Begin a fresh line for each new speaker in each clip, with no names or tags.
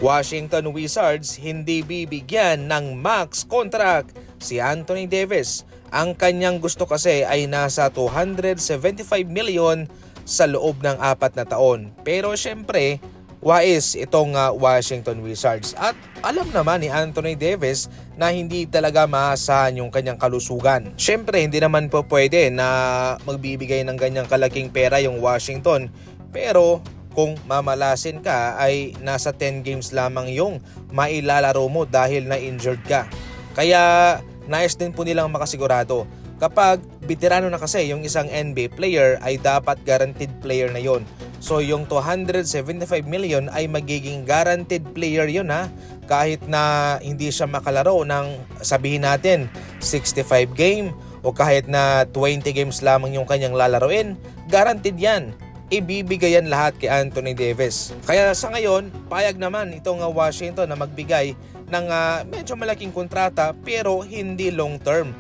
Washington Wizards hindi bibigyan ng max contract si Anthony Davis. Ang kanyang gusto kasi ay nasa 275 million sa loob ng 4 na taon. Pero syempre, wais itong Washington Wizards. At alam naman ni Anthony Davis na hindi talaga maasahan yung kanyang kalusugan. Syempre, hindi naman po pwede na magbibigay ng ganyang kalaking pera yung Washington. Pero kung mamalasin ka ay nasa 10 games lamang yung mailalaro mo dahil na-injured ka. Kaya nais din po nilang makasigurado. Kapag veterano na kasi yung isang NBA player ay dapat guaranteed player na yon. So yung 275 million ay magiging guaranteed player yun ha. Kahit na hindi siya makalaro ng sabihin natin 65 game o kahit na 20 games lamang yung kanyang lalaroin, guaranteed yan. Ibibigayan lahat kay Anthony Davis. Kaya sa ngayon, payag naman itong Washington na magbigay ng medyo malaking kontrata pero hindi long term.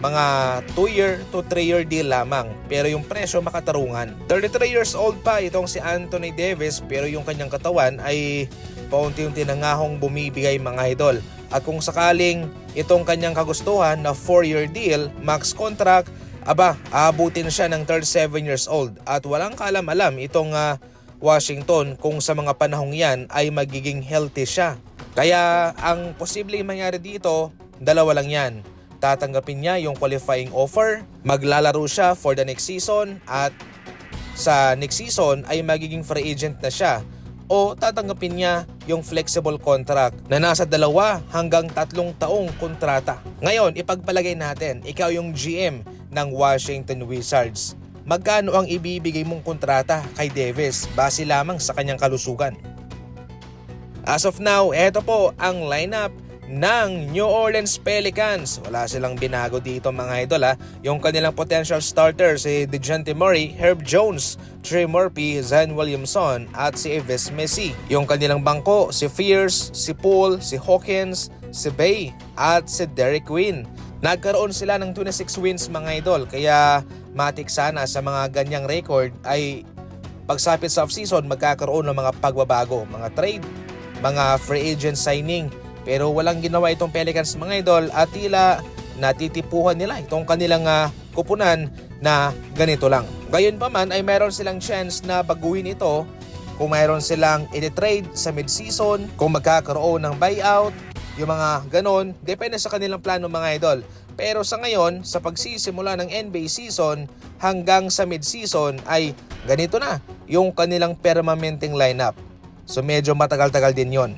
Mga 2-year to 3-year deal lamang pero yung presyo makatarungan. 33 years old pa itong si Anthony Davis pero yung kanyang katawan ay paunti-unti na nga hong bumibigay mga idol. At kung sakaling itong kanyang kagustuhan na 4-year deal, max contract, aabutin siya ng 37 years old at walang kaalam-alam itong Washington kung sa mga panahong yan ay magiging healthy siya. Kaya ang posibleng mangyari dito, dalawa lang yan. Tatanggapin niya yung qualifying offer, maglalaro siya for the next season at sa next season ay magiging free agent na siya o tatanggapin niya yung flexible contract na nasa 2 hanggang 3 taong kontrata. Ngayon, ipagpalagay natin, ikaw yung GM ng Washington Wizards. Magkano ang ibibigay mong kontrata kay Davis base lamang sa kanyang kalusugan? As of now, eto po ang lineup ng New Orleans Pelicans. Wala silang binago dito mga idol ha. Yung kanilang potential starter si DeJounte Murray, Herb Jones, Trey Murphy, Zion Williamson at si Yves Messi. Yung kanilang bangko si Fierce, si Poole, si Hawkins, si Bay at si Derek Quinn. Nagkaroon sila ng 26 wins mga idol kaya matik sana sa mga ganyang record ay pagsapit sa off-season magkakaroon ng mga pagbabago, mga trade, mga free agent signing. Pero walang ginawa itong Pelicans mga idol at tila natitipuhan nila itong kanilang kupunan na ganito lang. Gayunpaman ay mayroon silang chance na baguhin ito kung mayroon silang i-trade sa mid-season, kung magkakaroon ng buyout, yung mga ganon, depende sa kanilang plano mga idol. Pero sa ngayon, sa pagsisimula ng NBA season hanggang sa mid-season ay ganito na yung kanilang permanenteng lineup. So medyo matagal-tagal din yon.